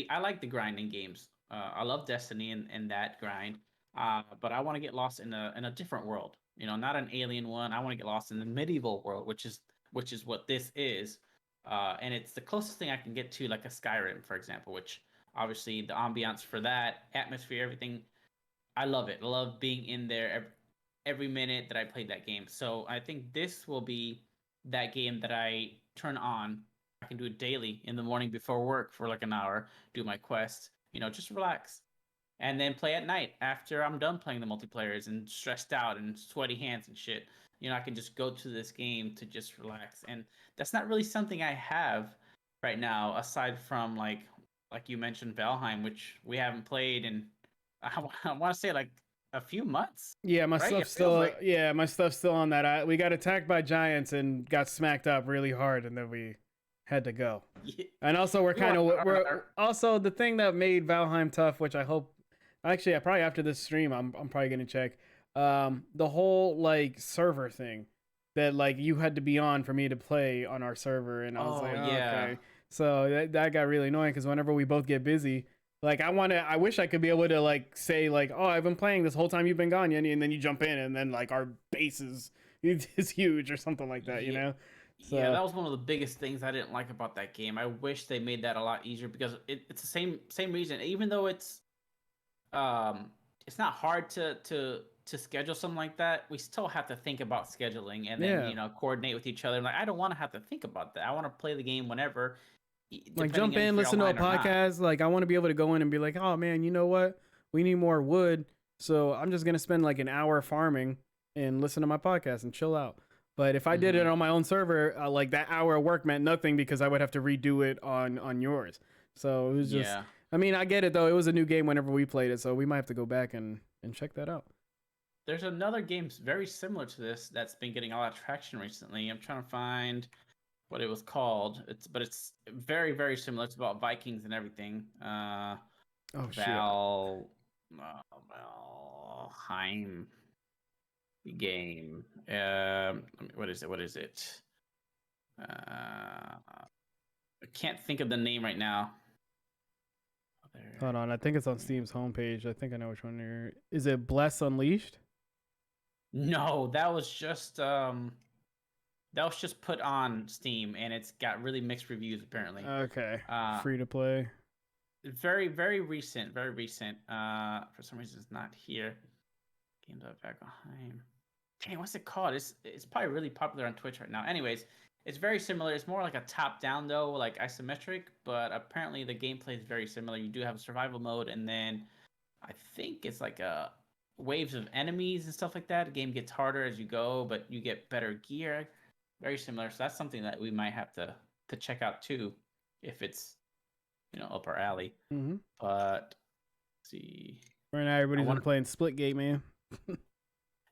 I like the grinding games. I love Destiny and that grind. But I want to get lost in a different world. Not an alien one. I want to get lost in the medieval world, which is what this is. And it's the closest thing I can get to, like a Skyrim, for example, which obviously the ambiance for that, atmosphere, everything, I love it. I love being in there every minute that I played that game. So I think this will be that game that I turn on. I can do it daily in the morning before work for like an hour, do my quest, just relax. And then play at night after I'm done playing the multiplayers and stressed out and sweaty hands and shit. I can just go to this game to just relax. And that's not really something I have right now, aside from like you mentioned Valheim, which we haven't played in I want to say like a few months. Yeah, my stuff's still my stuff's still on that. We got attacked by giants and got smacked up really hard, and then we had to go. Yeah. And also we're also the thing that made Valheim tough, which I hope actually probably after this stream I'm probably gonna check. The whole like server thing that like you had to be on for me to play on our server, and I was okay. So that got really annoying, because whenever we both get busy, like I wish I could be able to like say like, oh, I've been playing this whole time you've been gone, Yenny, and then you jump in, and then like our base is huge or something like that, So, yeah, that was one of the biggest things I didn't like about that game. I wish they made that a lot easier, because it's the same reason. Even though it's not hard to schedule something like that, we still have to think about scheduling and then coordinate with each other. Like, I don't want to have to think about that. I want to play the game whenever. Like, jump in, listen to a podcast. Like, I want to be able to go in and be like, oh man, you know what? We need more wood, so I'm just gonna spend like an hour farming and listen to my podcast and chill out. But if I did it on my own server, like that hour of work meant nothing, because I would have to redo it on yours. So it was just. Yeah. I mean, I get it though. It was a new game whenever we played it, so we might have to go back and check that out. There's another game very similar to this that's been getting a lot of traction recently. I'm trying to find what it was called. It's very, very similar. It's about Vikings and everything. Valheim game. What is it? I can't think of the name right now. Hold on, I think it's on Steam's homepage. I think I know which one you're. Is it Bless Unleashed? No, that was just put on Steam, and it's got really mixed reviews apparently. Okay. Free to play. very recent, very recent. For some reason it's not here. Games of Valheim. Dang, what's it called? It's probably really popular on Twitch right now. Anyways, it's very similar. It's more like a top-down though, like isometric, but apparently the gameplay is very similar. You do have a survival mode, and then I think it's like a waves of enemies and stuff like that. The game gets harder as you go, but you get better gear. Very similar. So that's something that we might have to check out too, if it's up our alley. Mm-hmm. But let's see. Right now, everybody's been playing Splitgate, man.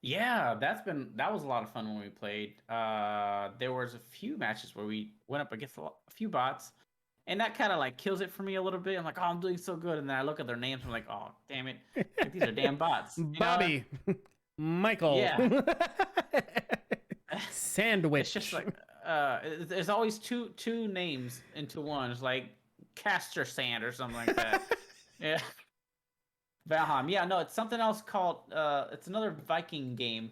Yeah, that was a lot of fun when we played. There was a few matches where we went up against a few bots, and that kind of like kills it for me a little bit. I'm like, oh, I'm doing so good, and then I look at their names, and I'm like, oh, damn it, like, these are damn bots. Bobby, Michael, yeah, Sandwich. It's just like there's always two names into one. It's like Caster Sand or something like that. Yeah. Valheim. Yeah, no, it's something else called it's another Viking game.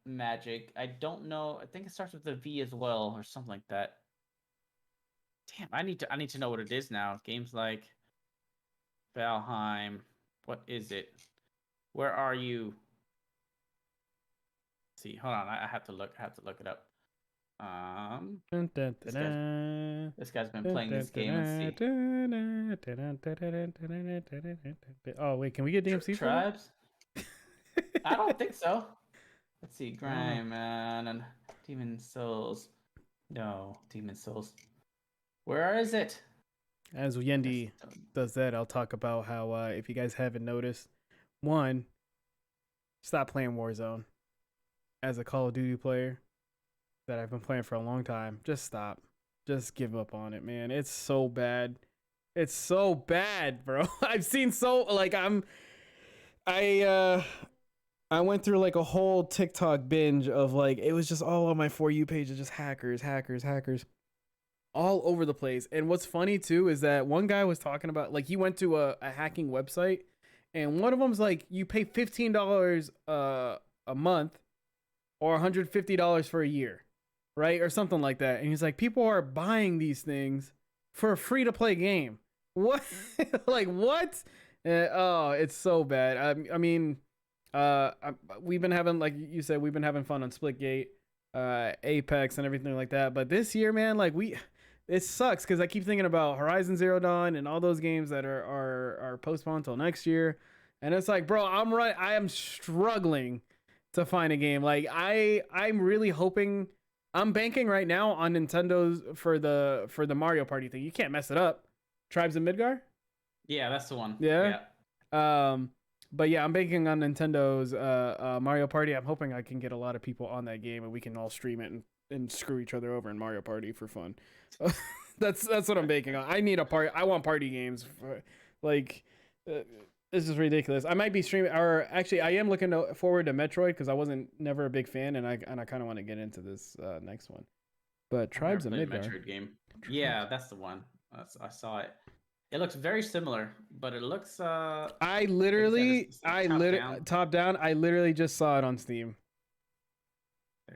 Magic. I don't know. I think it starts with a V as well or something like that. Damn, I need to know what it is now. Games like Valheim. What is it? Where are you? Let's see, hold on. I have to look it up. This guy's been playing this game. Let's see. Oh wait, can we get DMC Tribes? I don't think so. Let's see. Grime and Demon Souls. No, Demon Souls. Where is it? As Yendi does that, I'll talk about how if you guys haven't noticed, one, stop playing Warzone. As a Call of Duty player that I've been playing for a long time, just stop. Just give up on it, man. It's so bad. It's so bad, bro. I've seen I went through like a whole TikTok binge of like, it was just all on my For You page of just hackers all over the place. And what's funny too is that one guy was talking about, like, he went to a hacking website, and one of them's like, you pay $15 a month or $150 for a year, right? Or something like that. And he's like, people are buying these things for a free to play game. What? Like, what? Oh, it's so bad. I mean, we've been having, like you said, we've been having fun on Splitgate, Apex and everything like that. But this year, man, like it sucks because I keep thinking about Horizon Zero Dawn and all those games that are postponed until next year. And it's like, bro, I am struggling to find a game. Like I'm really hoping, I'm banking right now on Nintendo's for the Mario Party thing. You can't mess it up. Tribes of Midgar? Yeah, that's the one. Yeah. But yeah, I'm banking on Nintendo's Mario Party. I'm hoping I can get a lot of people on that game and we can all stream it and screw each other over in Mario Party for fun. That's what I'm banking on. I want party games. This is ridiculous. I might be streaming, or actually, I am looking forward to Metroid because I wasn't never a big fan, and I kind of want to get into this next one. But Tribes of Midgar. Metroid game. Yeah, that's the one. I saw it. It looks very similar, but it looks. Top down. I literally just saw it on Steam.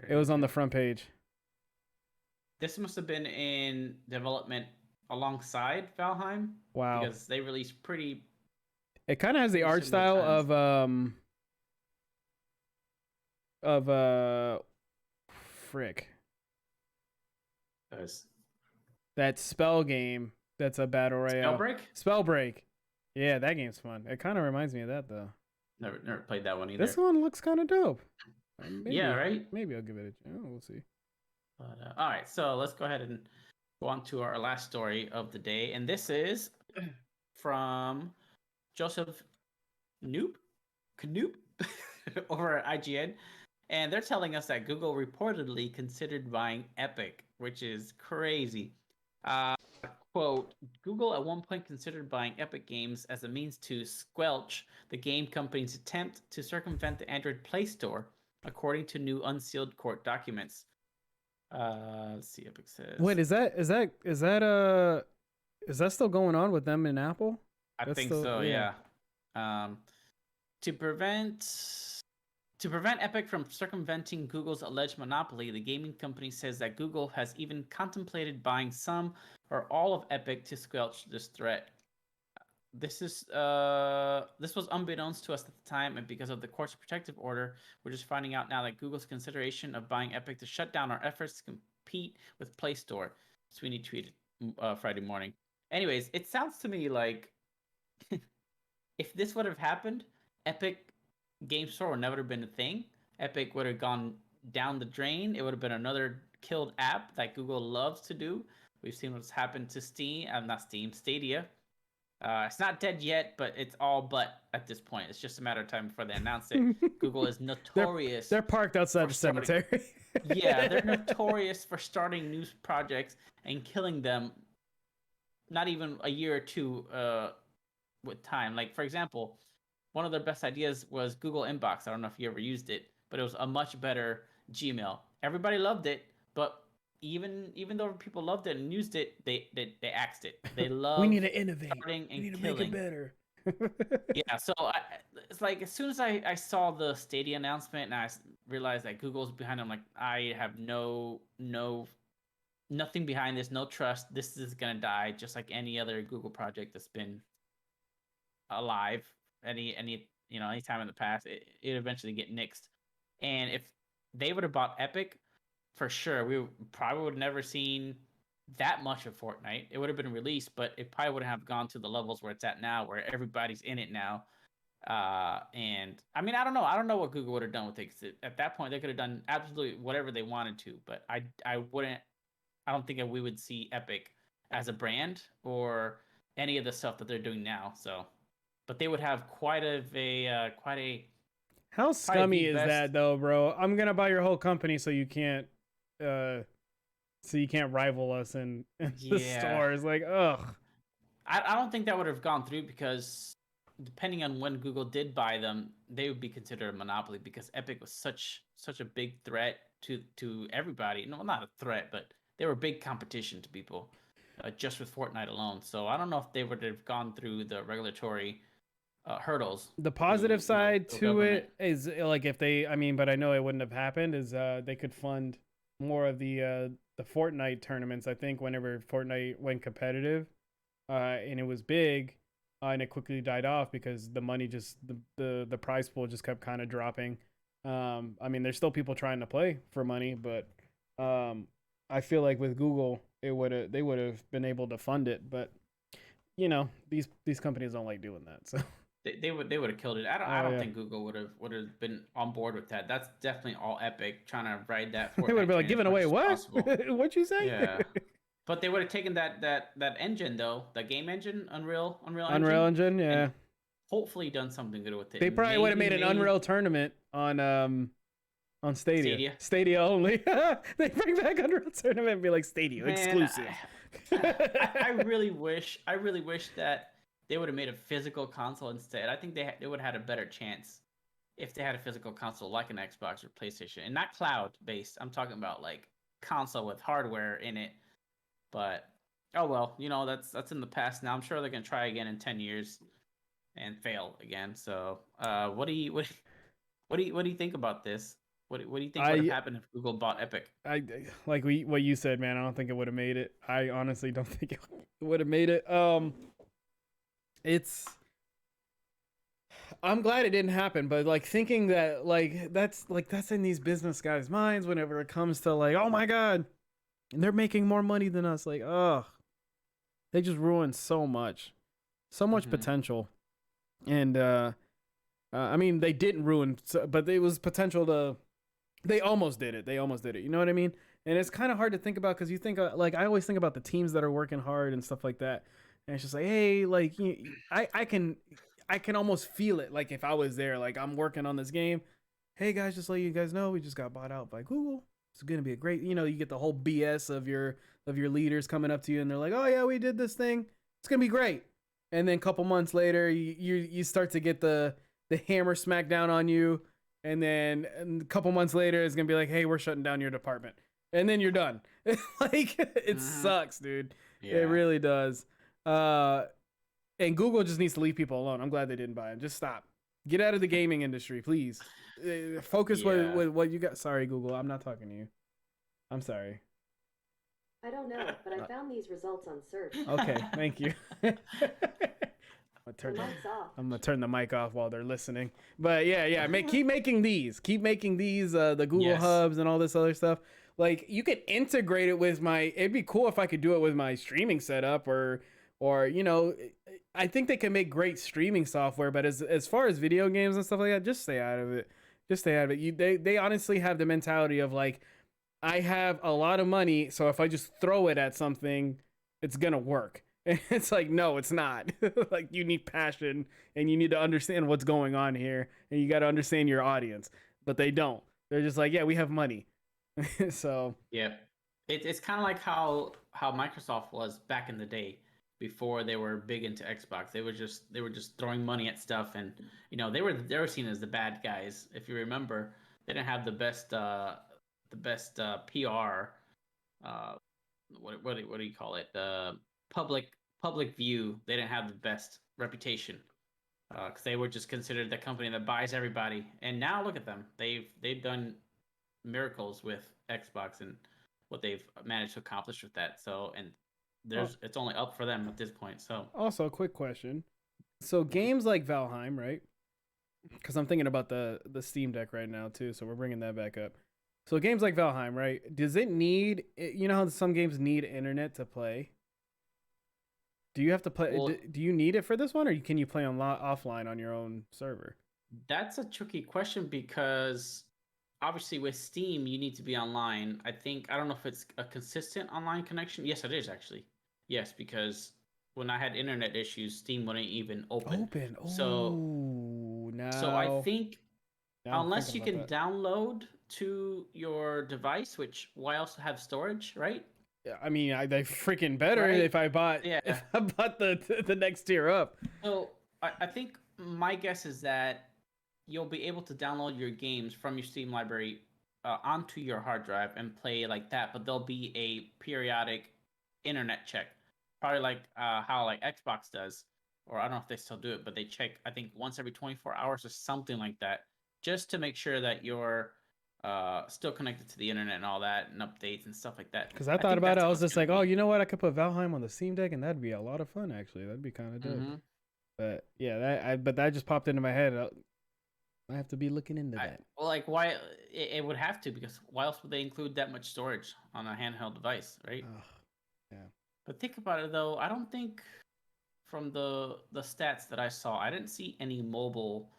It was on the front page. This must have been in development alongside Valheim. Wow. Because they released pretty. It kind of has the art style of frick. That Spell game. That's a battle royale. Spellbreak. Yeah, that game's fun. It kind of reminds me of that though. Never played that one either. This one looks kind of dope. Maybe, yeah, right. Maybe I'll give it a. We'll see. But all right, so let's go ahead and go on to our last story of the day, and this is from Joseph Knoop over at IGN, and they're telling us that Google reportedly considered buying Epic, which is crazy. Quote, Google at one point considered buying Epic Games as a means to squelch the game company's attempt to circumvent the Android Play Store, according to new unsealed court documents. Let's see, Epic says. Wait, is that still going on with them in Apple? I think so, yeah. To To prevent Epic from circumventing Google's alleged monopoly, the gaming company says that Google has even contemplated buying some or all of Epic to squelch this threat. This was unbeknownst to us at the time, and because of the court's protective order, we're just finding out now that Google's consideration of buying Epic to shut down our efforts to compete with Play Store. Sweeney tweeted Friday morning. Anyways, it sounds to me like if this would have happened, Epic Game Store would never have been a thing. Epic would have gone down the drain. It would have been another killed app that Google loves to do. We've seen what's happened to Steam. Not Steam, Stadia. It's not dead yet, but it's all but at this point. It's just a matter of time before they announce it. Google is notorious. They're parked outside the cemetery. Yeah, they're notorious for starting new projects and killing them. Not even a year or two with time. Like, for example, one of their best ideas was Google Inbox. I don't know if you ever used it, but it was a much better Gmail. Everybody loved it, but even though people loved it and used it, they axed it. They love. We need to innovate. We need to make it better. Yeah, so it's like as soon as I saw the Stadia announcement and I realized that Google's behind it, I'm like, I have nothing behind this, no trust. This is gonna die just like any other Google project that's been alive. Anytime in the past, it eventually get nixed. And if they would have bought Epic, for sure, we probably would have never seen that much of Fortnite. It would have been released, but it probably wouldn't have gone to the levels where it's at now, where everybody's in it now. And I mean, I don't know what Google would have done with it. 'Cause at that point, they could have done absolutely whatever they wanted to. But I don't think that we would see Epic as a brand or any of the stuff that they're doing now. So, but they would have quite a. How scummy is that though, bro? I'm gonna buy your whole company so you can't rival us in the stores. Like, ugh. I don't think that would have gone through because depending on when Google did buy them, they would be considered a monopoly because Epic was such a big threat to everybody. No, not a threat, but they were big competition to people just with Fortnite alone. So I don't know if they would have gone through the regulatory hurdles. The positive side to it is like if they, but I know it wouldn't have happened. Is they could fund more of the Fortnite tournaments. I think whenever Fortnite went competitive, and it was big, and it quickly died off because the money just the prize pool just kept kind of dropping. There's still people trying to play for money, but I feel like with Google, they would have been able to fund it, but these companies don't like doing that, so. They would have killed it. I don't think Google would have been on board with that. That's definitely all Epic trying to ride that. They would have been like giving away what? What'd you say? Yeah, but they would have taken that engine though, the game engine, Unreal Engine, yeah. Hopefully done something good with it. They probably would have made an Unreal tournament on Stadia. Stadia only. They bring back Unreal tournament and be like Stadia exclusive. I really wish that they would have made a physical console instead. I think they would have had a better chance if they had a physical console like an Xbox or PlayStation, and not cloud based. I'm talking about like console with hardware in it. But oh well, that's in the past now. I'm sure they're gonna try again in 10 years and fail again. So, what do you think about this? What do you think would have happened if Google bought Epic? What you said, man. I don't think it would have made it. I honestly don't think it would have made it. I'm glad it didn't happen, but like thinking that that's in these business guys' minds whenever it comes to like, oh my god, and they're making more money than us. Like, ugh, they just ruined so much potential. And they didn't ruin, but it was potential to. They almost did it. You know what I mean? And it's kind of hard to think about because you think like I always think about the teams that are working hard and stuff like that. And it's just like, hey, like I can almost feel it. Like if I was there, like I'm working on this game. Hey guys, just let you guys know, we just got bought out by Google. It's gonna be a great, you get the whole BS of your leaders coming up to you and they're like, oh yeah, we did this thing. It's gonna be great. And then a couple months later, you start to get the hammer smacked down on you. And then a couple months later, it's gonna be like, hey, we're shutting down your department. And then you're done. Like it sucks, dude. Yeah. It really does. And Google just needs to leave people alone. I'm glad they didn't buy them. Just stop. Get out of the gaming industry, please. Focus Yeah. with what you got. Sorry, Google. I'm not talking to you. I'm sorry. I don't know, but I found these results on search. Okay, thank you. I'm My mic's off. gonna turn the mic off while they're listening. But yeah. Keep making these. Keep making these. The Google Yes. Hubs and all this other stuff. Like you could integrate it with my. It'd be cool if I could do it with my streaming setup or you know, I think they can make great streaming software. But as far as video games and stuff like that, just stay out of it. Just stay out of it. They honestly have the mentality of like, I have a lot of money, so if I just throw it at something, it's gonna work. And it's like, no, it's not. Like you need passion and you need to understand what's going on here and you got to understand your audience. But they don't. They're just like, yeah, we have money. So Yeah, it's kind of like how Microsoft was back in the day before they were big into Xbox. They were just throwing money at stuff, and you know they were seen as the bad guys. If you remember, they didn't have the best PR. What do you call it? Public view. They didn't have the best reputation because they were just considered the company that buys everybody. And now look at them. They've done miracles with Xbox and what they've managed to accomplish with that. So and it's only up for them at this point. So also a quick question. So games like Valheim, right? Because I'm thinking about the Steam Deck right now too. So we're bringing that back up. So games like Valheim, right? Does it need? You know how some games need internet to play? Do you have to play? Well, do you need it for this one, or can you play offline on your own server? that's a tricky question because obviously with Steam you need to be online. I don't know if it's a consistent online connection. Yes, it is actually. Yes, because when I had internet issues, Steam wouldn't even open. Open. Oh, So I think unless you can download to your device, which why else have storage, right? Yeah, I mean, they freaking better Right? if I bought Yeah. the next tier up. So I think my guess is that you'll be able to download your games from your Steam library onto your hard drive and play like that, but there'll be a periodic internet check, probably like how like Xbox does, or I don't know if they still do it, but they check I think once every 24 hours or something like that, just to make sure that you're still connected to the internet and all that and updates and stuff like that. Because I thought think about it, that's I how was it's just gonna like, oh, be. you know what? I could put Valheim on the Steam Deck, and that'd be a lot of fun. Actually, that'd be kind of dope. Mhm. But yeah, but that just popped into my head. I have to be looking into that. Well, like why it would have to, because why else would they include that much storage on a handheld device, right? Yeah. But think about it though, I don't think from the stats that I saw, I didn't see any mobile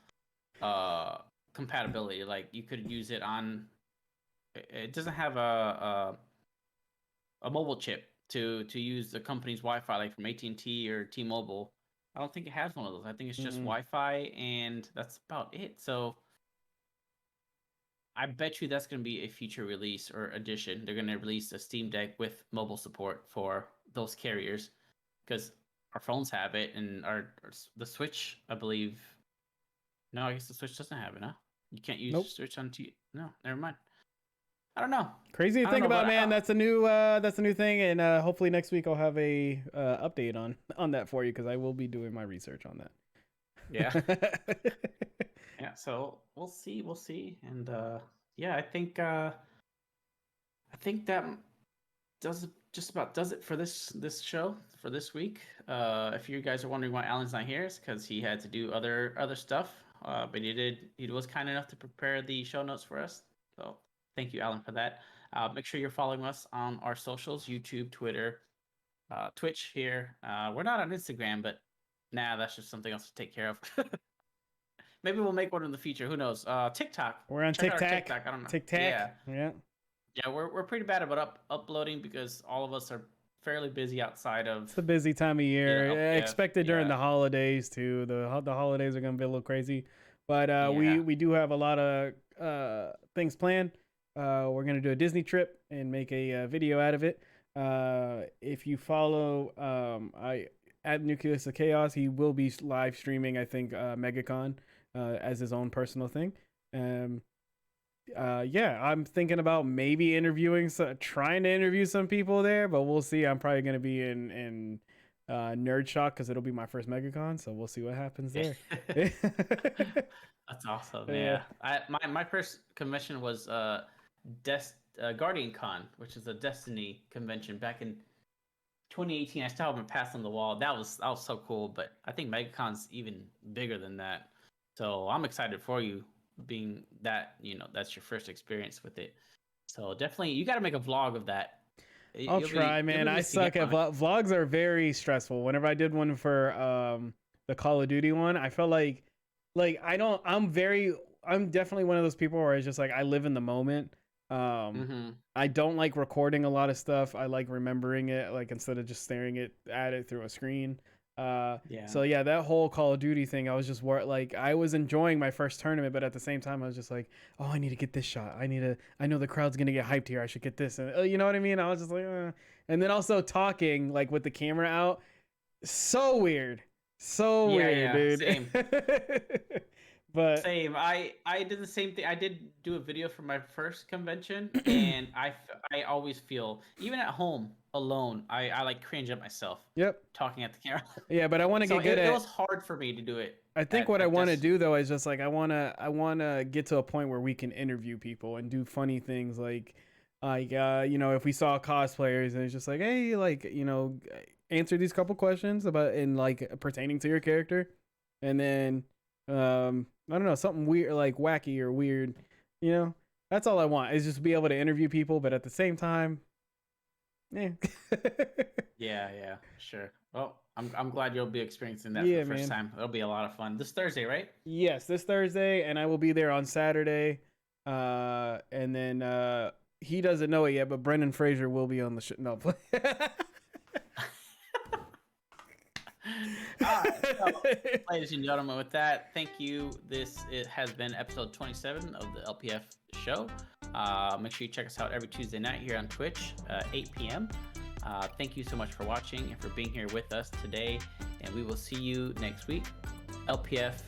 compatibility. Like you could use it on. It doesn't have a mobile chip to use the company's Wi-Fi, like from AT&T or T-Mobile. I don't think it has one of those. I think it's just Wi-Fi, and that's about it. So I bet you that's going to be a future release or addition. They're going to release a Steam Deck with mobile support for those carriers, because our phones have it, and the Switch, I believe. No, I guess the Switch doesn't have it, huh? You can't use Switch on No, never mind. I don't know. Crazy to think about, man. That's a new thing, and hopefully next week I'll have a update on that for you, because I will be doing my research on that. Yeah. Yeah. So we'll see, and yeah, I think that just about does it for this show for this week. If you guys are wondering why Alan's not here, it's because he had to do other stuff. But he was kind enough to prepare the show notes for us. So thank you, Alan, for that. Make sure you're following us on our socials: YouTube, Twitter, Twitch. Here, we're not on Instagram, but that's just something else to take care of. Maybe we'll make one in the future. Who knows? TikTok. We're on TikTok. I don't know. TikTok. Yeah. Yeah, we're pretty bad about uploading because all of us are fairly busy outside of. It's a busy time of year. LPF, Expected during the holidays too. The holidays are gonna be a little crazy, but we do have a lot of things planned. We're gonna do a Disney trip and make a video out of it. If you follow I at Nucleus of Chaos, he will be live streaming, I think, MegaCon as his own personal thing. Yeah, I'm thinking about maybe trying to interview some people there, but we'll see. I'm probably going to be in Nerd Shock because it'll be my first MegaCon, so we'll see what happens there. That's awesome. Yeah. Yeah. My first convention was Guardian Con, which is a Destiny convention back in 2018. I still have my pass on the wall. That was so cool. But I think MegaCon's even bigger than that. So I'm excited for you, being that that's your first experience with it. So definitely, you got to make a vlog of that. I'll try, man. I suck at vlogs. Are very stressful. Whenever I did one for the Call of Duty one, I felt like I'm definitely one of those people where it's just like I live in the moment. I don't like recording a lot of stuff. I like remembering it, like instead of just staring at it through a screen. So yeah, that whole Call of Duty thing, I was just like, I was enjoying my first tournament, but at the same time I was just like, oh, I need to get this shot. I know the crowd's gonna get hyped here. I should get this, and you know what I mean. I was just like, and then also talking like with the camera out, so weird, weird, dude. Same. But same. I did the same thing. I did do a video for my first convention, and I always feel, even at home alone, I like cringe at myself. Yep. Talking at the camera. Yeah, but I want to get good at it. It was hard for me to do it. I think what I want to do though is just like I want to get to a point where we can interview people and do funny things like if we saw cosplayers and it's just like, hey, like, answer these couple questions about and like pertaining to your character, and then I don't know, something weird, like wacky or weird, that's all I want, is just be able to interview people, but at the same time, yeah, sure. Well, I'm glad you'll be experiencing that for the first time. It'll be a lot of fun. This Thursday, right? Yes, this Thursday, and I will be there on Saturday. And then he doesn't know it yet, but Brendan Fraser will be on the show. No. So, ladies and gentlemen, with that, thank you. It has been episode 27 of the LPF show. Make sure you check us out every Tuesday night here on Twitch, 8 p.m. Thank you so much for watching and for being here with us today, and we will see you next week. LPF